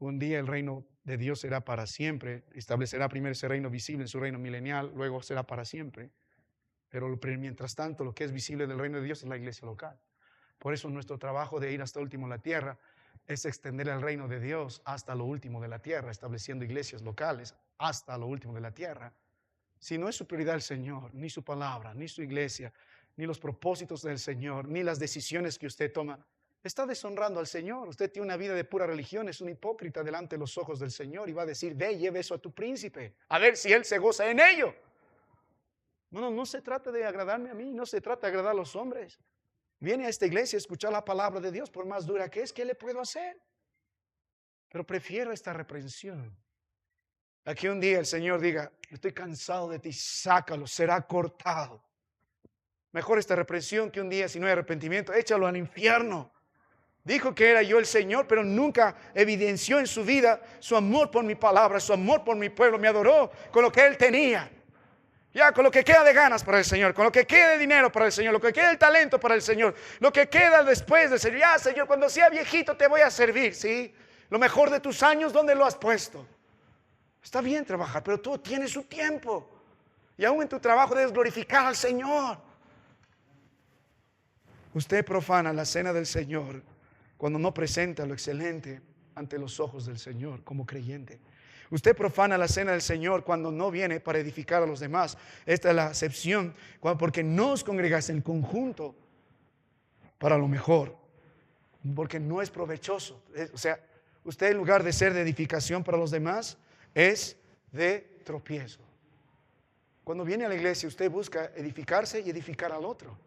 Un día el reino de Dios será para siempre. Establecerá primero ese reino visible en su reino milenial, luego será para siempre. Pero mientras tanto, lo que es visible del reino de Dios es la iglesia local. Por eso nuestro trabajo de ir hasta el último de la tierra es extender el reino de Dios hasta lo último de la tierra, estableciendo iglesias locales hasta lo último de la tierra. Si no es su prioridad el Señor, ni su palabra, ni su iglesia, ni los propósitos del Señor, ni las decisiones que usted toma, está deshonrando al Señor. Usted tiene una vida de pura religión, es un hipócrita delante de los ojos del Señor y va a decir, ve, lleve eso a tu príncipe, a ver si él se goza en ello. No se trata de agradarme a mí, no se trata de agradar a los hombres. Viene a esta iglesia a escuchar la palabra de Dios, por más dura que es, ¿qué le puedo hacer? Pero prefiero esta reprensión A que un día el Señor diga, estoy cansado de ti, sácalo, será cortado. Mejor esta represión que un día, si no hay arrepentimiento, échalo al infierno. Dijo que era yo el Señor, pero nunca evidenció en su vida su amor por mi palabra, su amor por mi pueblo. Me adoró con lo que Él tenía. Ya, con lo que queda de ganas para el Señor, con lo que queda de dinero para el Señor, lo que queda de talento para el Señor, lo que queda después del Señor. Ya, Señor, cuando sea viejito te voy a servir, ¿sí? Lo mejor de tus años, ¿dónde lo has puesto? Está bien trabajar, pero todo tiene su tiempo. Y aún en tu trabajo debes glorificar al Señor. Usted profana la cena del Señor cuando no presenta lo excelente ante los ojos del Señor como creyente. Usted profana la cena del Señor cuando no viene para edificar a los demás. Esta es la acepción, porque no os congregáis en conjunto para lo mejor, porque no es provechoso. O sea, usted en lugar de ser de edificación para los demás, es de tropiezo. Cuando viene a la iglesia, usted busca edificarse y edificar al otro,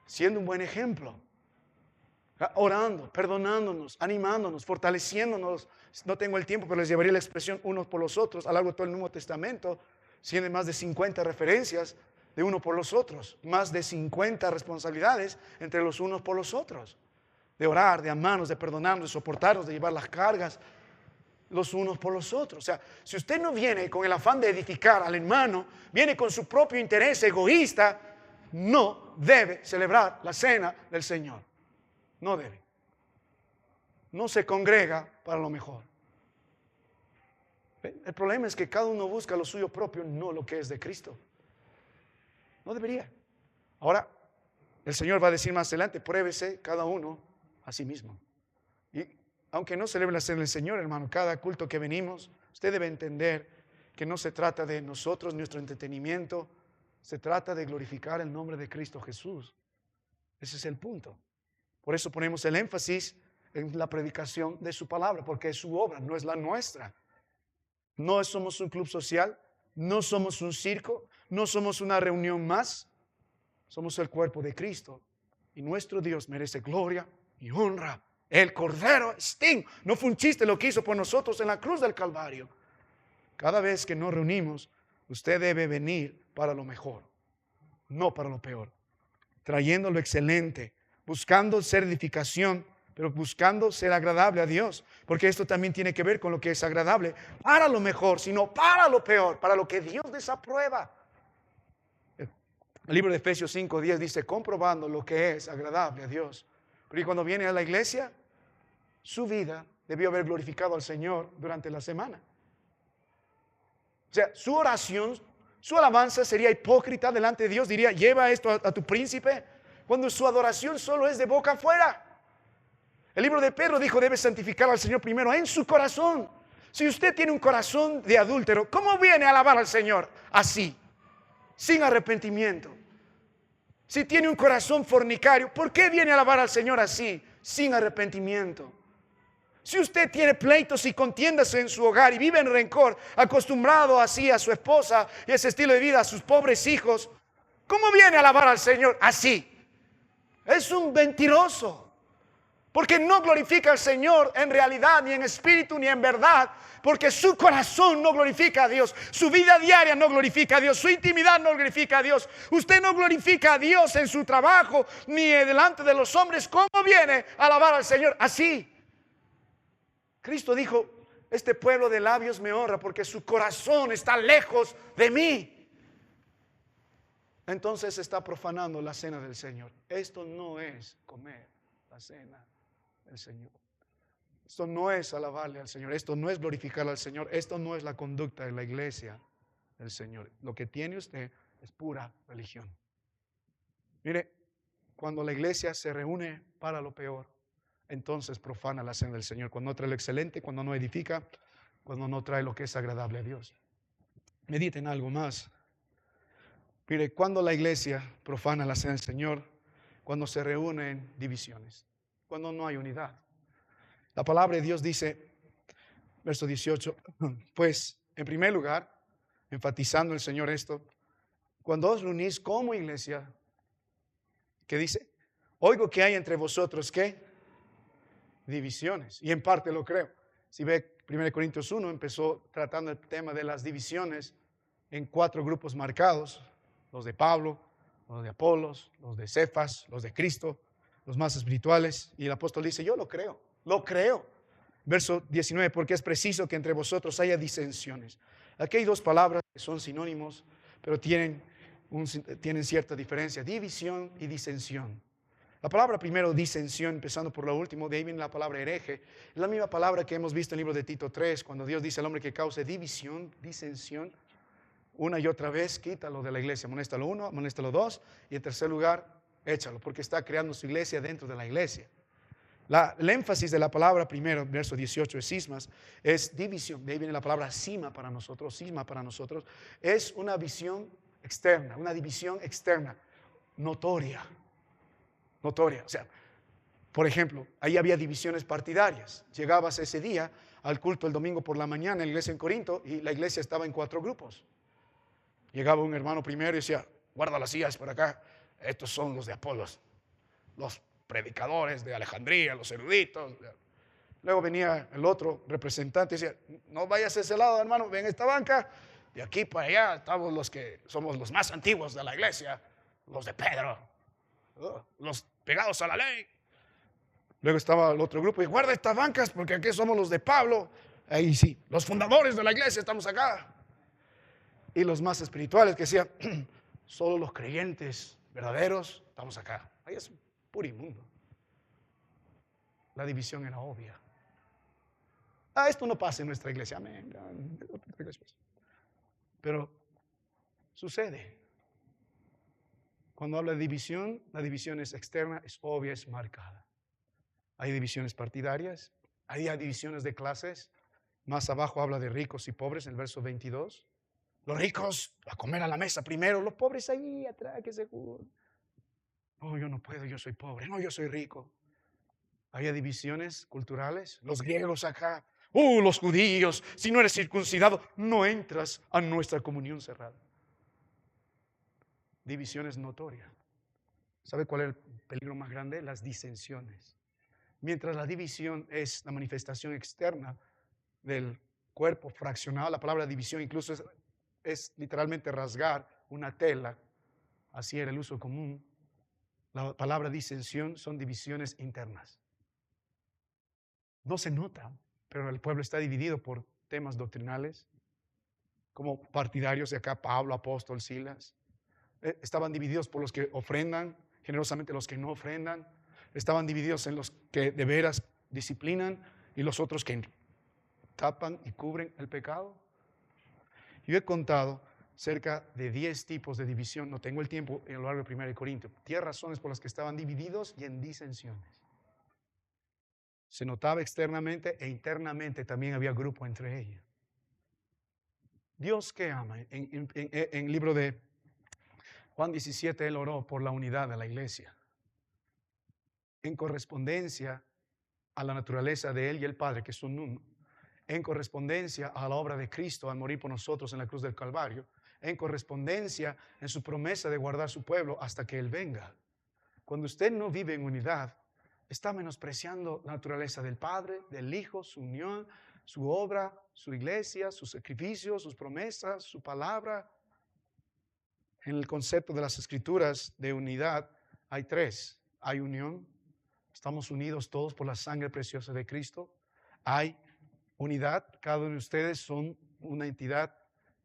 siendo un buen ejemplo, orando, perdonándonos, animándonos, fortaleciéndonos. No tengo el tiempo, pero les llevaría la expresión unos por los otros a lo largo de todo el Nuevo Testamento. Tiene más de 50 referencias de uno por los otros, más de 50 responsabilidades entre los unos por los otros, de orar, de amarnos, de perdonarnos, de soportarnos, de llevar las cargas los unos por los otros. O sea, si usted no viene con el afán de edificar al hermano, viene con su propio interés egoísta, no debe celebrar la cena del Señor. No debe. No se congrega para lo mejor. El problema es que cada uno busca lo suyo propio, no lo que es de Cristo. No debería. Ahora, el Señor va a decir más adelante, pruébese cada uno a sí mismo. Y aunque no celebre la cena del Señor, hermano, cada culto que venimos, usted debe entender que no se trata de nosotros, nuestro entretenimiento, se trata de glorificar el nombre de Cristo Jesús. Ese es el punto. Por eso ponemos el énfasis en la predicación de su palabra, porque es su obra, no es la nuestra. No somos un club social, no somos un circo, no somos una reunión más. Somos el cuerpo de Cristo y nuestro Dios merece gloria y honra. El Cordero Sting, no fue un chiste lo que hizo por nosotros en la cruz del Calvario. Cada vez que nos reunimos, usted debe venir para lo mejor, no para lo peor, trayendo lo excelente, buscando ser edificación, pero buscando ser agradable a Dios, porque esto también tiene que ver con lo que es agradable, para lo mejor, sino para lo peor, para lo que Dios desaprueba. El libro de Efesios 5:10 dice, comprobando lo que es agradable a Dios. Pero cuando viene a la iglesia, su vida debió haber glorificado al Señor durante la semana. O sea, su oración, su alabanza sería hipócrita delante de Dios. Diría, lleva esto a tu príncipe, cuando su adoración solo es de boca afuera. El libro de Pedro dijo, debe santificar al Señor primero en su corazón. Si usted tiene un corazón de adúltero, ¿cómo viene a alabar al Señor? Así, sin arrepentimiento. Si tiene un corazón fornicario, ¿por qué viene a alabar al Señor así, sin arrepentimiento? Si usted tiene pleitos y contiendas en su hogar y vive en rencor, acostumbrado así a su esposa y ese estilo de vida, a sus pobres hijos, ¿cómo viene a alabar al Señor así? Es un mentiroso, porque no glorifica al Señor en realidad, ni en espíritu, ni en verdad, porque su corazón no glorifica a Dios, su vida diaria no glorifica a Dios, su intimidad no glorifica a Dios. Usted no glorifica a Dios en su trabajo, ni delante de los hombres. ¿Cómo viene a alabar al Señor así? Cristo dijo, este pueblo de labios me honra porque su corazón está lejos de mí. Entonces está profanando la cena del Señor. Esto no es comer la cena del Señor. Esto no es alabarle al Señor. Esto no es glorificar al Señor. Esto no es la conducta de la iglesia del Señor. Lo que tiene usted es pura religión. Mire, cuando la iglesia se reúne para lo peor, entonces profana la cena del Señor. Cuando no trae lo excelente, cuando no edifica, cuando no trae lo que es agradable a Dios. Mediten algo más. Mire, cuando la iglesia profana la cena del Señor, cuando se reúnen divisiones, cuando no hay unidad. La palabra de Dios dice, verso 18, pues en primer lugar, enfatizando el Señor esto, cuando os reunís como iglesia, ¿qué dice? Oigo que hay entre vosotros, ¿qué? Divisiones, y en parte lo creo. Si ve 1 Corintios 1 empezó tratando el tema de las divisiones en 4 grupos marcados: los de Pablo, los de Apolos, los de Cefas, los de Cristo, los más espirituales. Y el apóstol dice: yo lo creo, lo creo. Verso 19: porque es preciso que entre vosotros haya disensiones. Aquí hay 2 palabras que son sinónimos, pero tienen cierta diferencia: división y disensión. La palabra primero, disensión, empezando por lo último, de ahí viene la palabra hereje. Es la misma palabra que hemos visto en el libro de Tito 3, cuando Dios dice al hombre que cause división, disensión, una y otra vez: quítalo de la iglesia, amonéstalo 1, amonéstalo 2, y en tercer lugar, échalo, porque está creando su iglesia dentro de la iglesia. El énfasis de la palabra primero, verso 18 de cismas, es división. De ahí viene la palabra cisma para nosotros. Es una visión externa, una división externa, notoria. O sea, por ejemplo, ahí había divisiones partidarias. Llegabas ese día al culto el domingo por la mañana en la iglesia en Corinto y la iglesia estaba en 4 grupos. Llegaba un hermano primero y decía: guarda las sillas por acá, estos son los de Apolos, los predicadores de Alejandría, los eruditos. Luego venía el otro representante y decía: no vayas a ese lado, hermano, ven a esta banca, de aquí para allá estamos los que somos los más antiguos de la iglesia, los de Pedro, los pegados a la ley. Luego estaba el otro grupo y: guarda estas bancas porque aquí somos los de Pablo. Ahí sí, los fundadores de la iglesia estamos acá. Y los más espirituales que decían: solo los creyentes verdaderos estamos acá. Ahí es puro inmundo. La división era obvia. Esto no pasa en nuestra iglesia, amén. Pero sucede. Cuando habla de división, la división es externa, es obvia, es marcada. Hay divisiones partidarias, hay divisiones de clases. Más abajo habla de ricos y pobres en el verso 22. Los ricos a comer a la mesa primero, los pobres ahí atrás que se juran. Oh, yo no puedo, yo soy pobre. No, yo soy rico. Había divisiones culturales. Los griegos acá. Los judíos, si no eres circuncidado, no entras a nuestra comunión cerrada. Divisiones notorias. ¿Sabe cuál es el peligro más grande? Las disensiones. Mientras la división es la manifestación externa del cuerpo fraccionado, la palabra división incluso es literalmente rasgar una tela. Así era el uso común. La palabra disensión son divisiones internas. No se nota, pero el pueblo está dividido por temas doctrinales, como partidarios de acá, Pablo, apóstol, Silas. Estaban divididos por los que ofrendan generosamente, los que no ofrendan. Estaban divididos en los que de veras disciplinan y los otros que tapan y cubren el pecado. Yo he contado cerca de 10 tipos de división, no tengo el tiempo en lo largo de 1 Corintios, 10 razones por las que estaban divididos y en disensiones. Se notaba externamente e internamente también había grupo entre ellos. Dios que ama, en el libro de Juan 17, Él oró por la unidad de la iglesia, en correspondencia a la naturaleza de Él y el Padre, que son uno, en correspondencia a la obra de Cristo al morir por nosotros en la cruz del Calvario, en correspondencia en su promesa de guardar su pueblo hasta que Él venga. Cuando usted no vive en unidad, está menospreciando la naturaleza del Padre, del Hijo, su unión, su obra, su iglesia, sus sacrificios, sus promesas, su palabra. En el concepto de las Escrituras de unidad hay 3. Hay unión, estamos unidos todos por la sangre preciosa de Cristo. Hay unidad, cada uno de ustedes son una entidad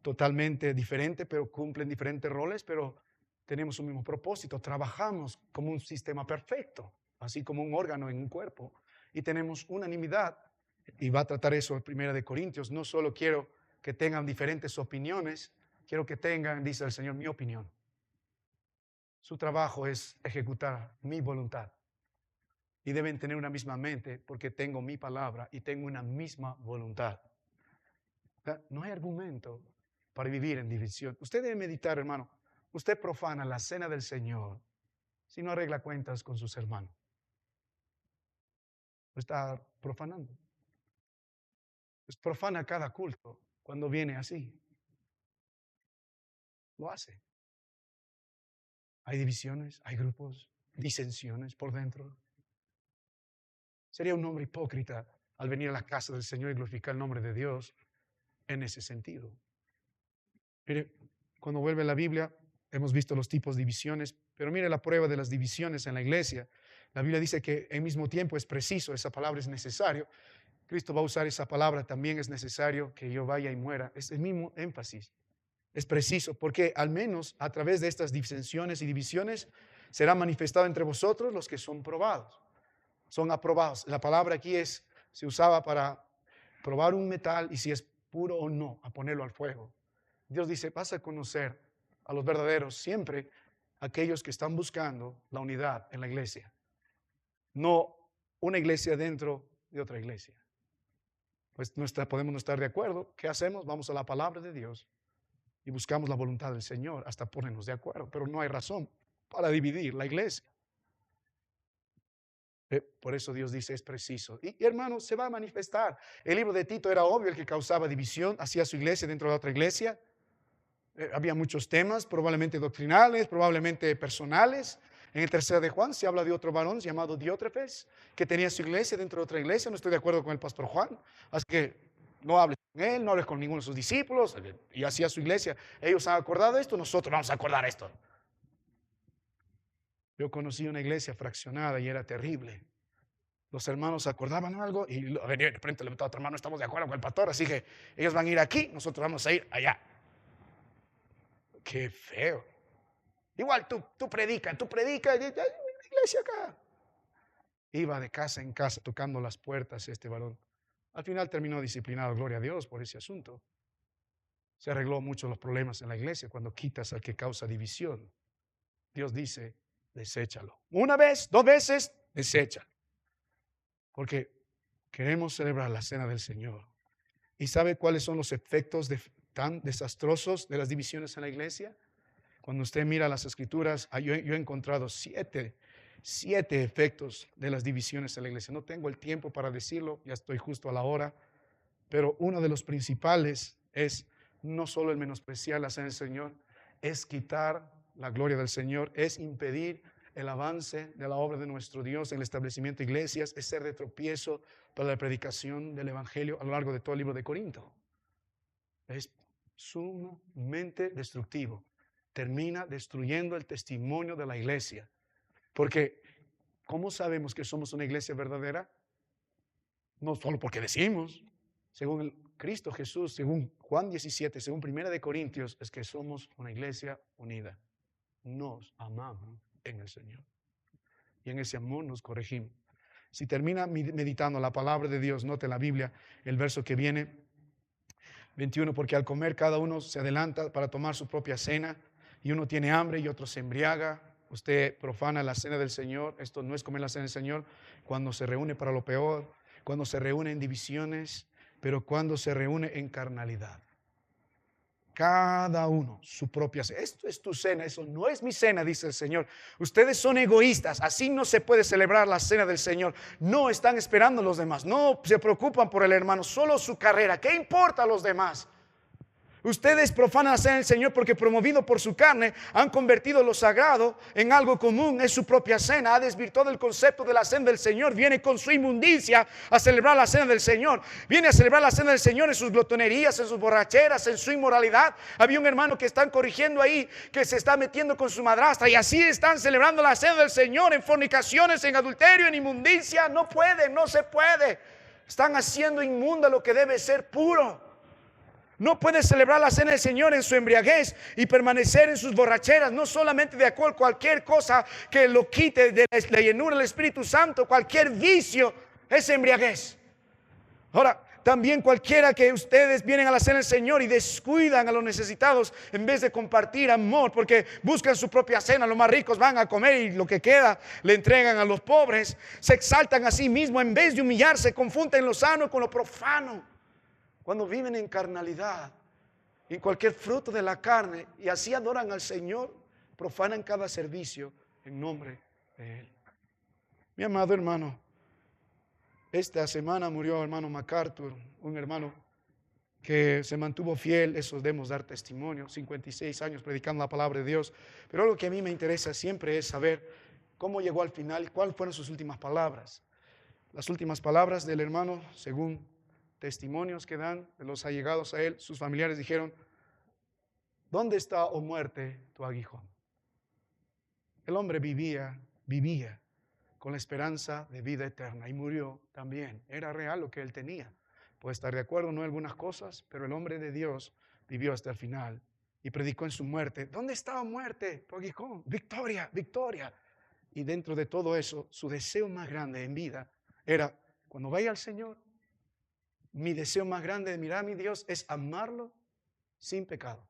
totalmente diferente, pero cumplen diferentes roles, pero tenemos un mismo propósito. Trabajamos como un sistema perfecto, así como un órgano en un cuerpo, y tenemos unanimidad. Y va a tratar eso en 1 Corintios. No solo quiero que tengan diferentes opiniones, quiero que tengan, dice el Señor, mi opinión. Su trabajo es ejecutar mi voluntad. Y deben tener una misma mente porque tengo mi palabra y tengo una misma voluntad. No hay argumento para vivir en división. Usted debe meditar, hermano. Usted profana la cena del Señor si no arregla cuentas con sus hermanos. Lo está profanando. Pues profana cada culto cuando viene así. Lo hace. Hay divisiones, hay grupos, disensiones por dentro. Sería un hombre hipócrita al venir a la casa del Señor y glorificar el nombre de Dios en ese sentido. Mire, cuando vuelve la Biblia, hemos visto los tipos de divisiones, pero mire la prueba de las divisiones en la iglesia. La Biblia dice que en mismo tiempo es preciso, esa palabra es necesario. Cristo va a usar esa palabra, también es necesario que yo vaya y muera. Es el mismo énfasis. Es preciso, porque al menos a través de estas disensiones y divisiones será manifestado entre vosotros los que son probados. Son aprobados. La palabra aquí se usaba para probar un metal y si es puro o no, a ponerlo al fuego. Dios dice, vas a conocer a los verdaderos siempre aquellos que están buscando la unidad en la iglesia. No una iglesia dentro de otra iglesia. Pues podemos no estar de acuerdo. ¿Qué hacemos? Vamos a la palabra de Dios y buscamos la voluntad del Señor hasta ponernos de acuerdo. Pero no hay razón para dividir la iglesia. Por eso Dios dice, es preciso. Y hermanos, se va a manifestar. El libro de Tito era obvio el que causaba división hacia su iglesia dentro de otra iglesia. Había muchos temas, probablemente doctrinales, probablemente personales. En el 3 de Juan se habla de otro varón llamado Diótrefes, que tenía su iglesia dentro de otra iglesia. No estoy de acuerdo con el pastor Juan, así que no hables con él, no hables con ninguno de sus discípulos. Y hacía su iglesia. Ellos han acordado esto, nosotros vamos a acordar esto. Yo conocí una iglesia fraccionada y era terrible. Los hermanos acordaban algo y de frente le otro hermano, estamos de acuerdo con el pastor, así que ellos van a ir aquí, nosotros vamos a ir allá. Qué feo. Igual tú predica, hay una iglesia acá. Iba de casa en casa tocando las puertas este varón. Al final terminó disciplinado, gloria a Dios, por ese asunto. Se arregló mucho los problemas en la iglesia cuando quitas al que causa división. Dios dice, deséchalo. Una vez, 2 veces, deséchalo. Porque queremos celebrar la cena del Señor. ¿Y sabe cuáles son los efectos tan desastrosos de las divisiones en la iglesia? Cuando usted mira las escrituras, yo he encontrado 7 efectos de las divisiones en la iglesia. No tengo el tiempo para decirlo, ya estoy justo a la hora, pero uno de los principales es no solo el menospreciar la cena del Señor, es quitar la gloria del Señor, es impedir el avance de la obra de nuestro Dios en el establecimiento de iglesias, es ser de tropiezo para la predicación del Evangelio a lo largo de todo el libro de Corinto. Es sumamente destructivo. Termina destruyendo el testimonio de la iglesia. Porque, ¿cómo sabemos que somos una iglesia verdadera? No solo porque decimos, según Cristo Jesús, según Juan 17, según 1 de Corintios, es que somos una iglesia unida. Nos amamos en el Señor. Y en ese amor nos corregimos. Si termina meditando la palabra de Dios, note la Biblia, el verso que viene, 21, porque al comer cada uno se adelanta para tomar su propia cena, y uno tiene hambre y otro se embriaga. Usted profana la cena del Señor. Esto no es comer la cena del Señor cuando se reúne para lo peor, cuando se reúne en divisiones, pero cuando se reúne en carnalidad. Cada uno su propia cena. Esto es tu cena, eso no es mi cena, dice el Señor. Ustedes son egoístas, así no se puede celebrar la cena del Señor. No están esperando a los demás, no se preocupan por el hermano, solo su carrera. ¿Qué importa a los demás? Ustedes profanan la cena del Señor porque promovido por su carne han convertido lo sagrado en algo común, es su propia cena. Ha desvirtuado el concepto de la cena del Señor. Viene con su inmundicia a celebrar la cena del Señor. Viene a celebrar la cena del Señor en sus glotonerías, en sus borracheras, en su inmoralidad. Había un hermano que están corrigiendo ahí, que se está metiendo con su madrastra y así están celebrando la cena del Señor en fornicaciones, en adulterio, en inmundicia. No puede, no se puede. Están haciendo inmunda lo que debe ser puro. No puede celebrar la cena del Señor en su embriaguez y permanecer en sus borracheras, no solamente de acuerdo a cualquier cosa que lo quite de la llenura del Espíritu Santo, cualquier vicio es embriaguez. Ahora, también cualquiera que ustedes vienen a la cena del Señor y descuidan a los necesitados en vez de compartir amor, porque buscan su propia cena, los más ricos van a comer y lo que queda le entregan a los pobres, se exaltan a sí mismos en vez de humillarse, confunden lo sano con lo profano. Cuando viven en carnalidad, en cualquier fruto de la carne, y así adoran al Señor, profanan cada servicio en nombre de Él. Mi amado hermano, esta semana murió el hermano MacArthur, un hermano que se mantuvo fiel, eso debemos dar testimonio, 56 años predicando la palabra de Dios. Pero lo que a mí me interesa siempre es saber cómo llegó al final y cuáles fueron sus últimas palabras. las últimas palabras del hermano, según testimonios que dan de los allegados a él, sus familiares dijeron: ¿dónde está, oh muerte, tu aguijón? El hombre vivía con la esperanza de vida eterna y murió también. Era real lo que él tenía. Puede estar de acuerdo, no en algunas cosas, pero el hombre de Dios vivió hasta el final y predicó en su muerte: ¿dónde está, oh muerte, tu aguijón? Victoria, victoria. Y dentro de todo eso, su deseo más grande en vida era: cuando vaya al Señor, mi deseo más grande de mirar a mi Dios es amarlo sin pecado,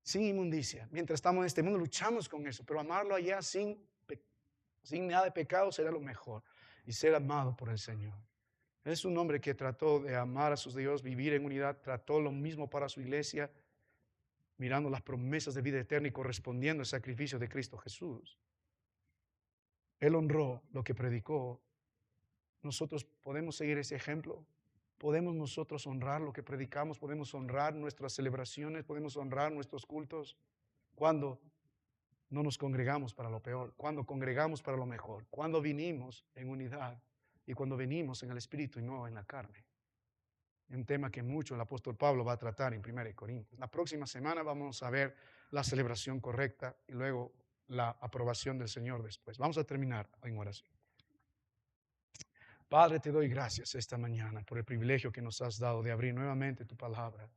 sin inmundicia. Mientras estamos en este mundo luchamos con eso, pero amarlo allá sin nada de pecado será lo mejor, y ser amado por el Señor. Es un hombre que trató de amar a sus Dios, vivir en unidad, trató lo mismo para su iglesia, mirando las promesas de vida eterna y correspondiendo al sacrificio de Cristo Jesús. Él honró lo que predicó. Nosotros podemos seguir ese ejemplo. Podemos nosotros honrar lo que predicamos, podemos honrar nuestras celebraciones, podemos honrar nuestros cultos cuando no nos congregamos para lo peor, cuando congregamos para lo mejor, cuando vinimos en unidad y cuando venimos en el Espíritu y no en la carne. Un tema que mucho el apóstol Pablo va a tratar en 1 Corintios. La próxima semana vamos a ver la celebración correcta y luego la aprobación del Señor después. Vamos a terminar en oración. Padre, te doy gracias esta mañana por el privilegio que nos has dado de abrir nuevamente tu palabra.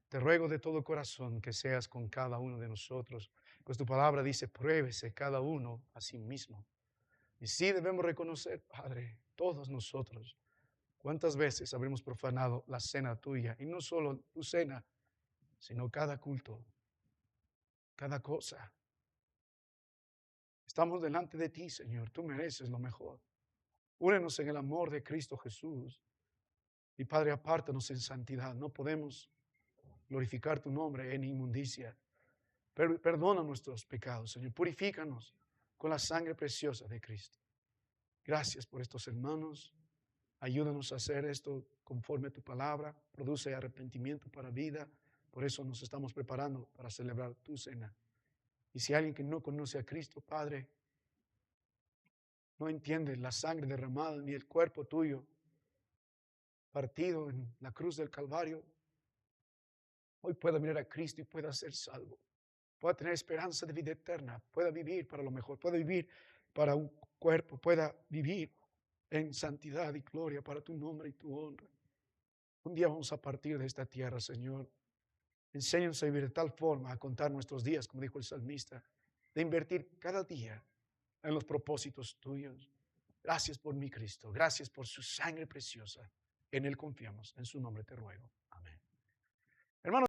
Te ruego de todo corazón que seas con cada uno de nosotros, pues tu palabra dice: pruébese cada uno a sí mismo. Y sí debemos reconocer, Padre, todos nosotros, cuántas veces habremos profanado la cena tuya, y no solo tu cena, sino cada culto, cada cosa. Estamos delante de ti, Señor, tú mereces lo mejor. Únenos en el amor de Cristo Jesús. Y Padre, apártanos en santidad. No podemos glorificar tu nombre en inmundicia. Perdona nuestros pecados, Señor. Purifícanos con la sangre preciosa de Cristo. Gracias por estos hermanos. Ayúdanos a hacer esto conforme a tu palabra. Produce arrepentimiento para vida. Por eso nos estamos preparando para celebrar tu cena. Y si alguien que no conoce a Cristo, Padre, no entiende la sangre derramada ni el cuerpo tuyo partido en la cruz del Calvario, hoy pueda mirar a Cristo y pueda ser salvo. Pueda tener esperanza de vida eterna. Pueda vivir para lo mejor. Pueda vivir para un cuerpo. Pueda vivir en santidad y gloria para tu nombre y tu honra. Un día vamos a partir de esta tierra, Señor. Enséñanos a vivir de tal forma, a contar nuestros días, como dijo el salmista, de invertir cada día en los propósitos tuyos. Gracias por mi Cristo. Gracias por su sangre preciosa. En Él confiamos. En su nombre te ruego. Amén. Hermanos,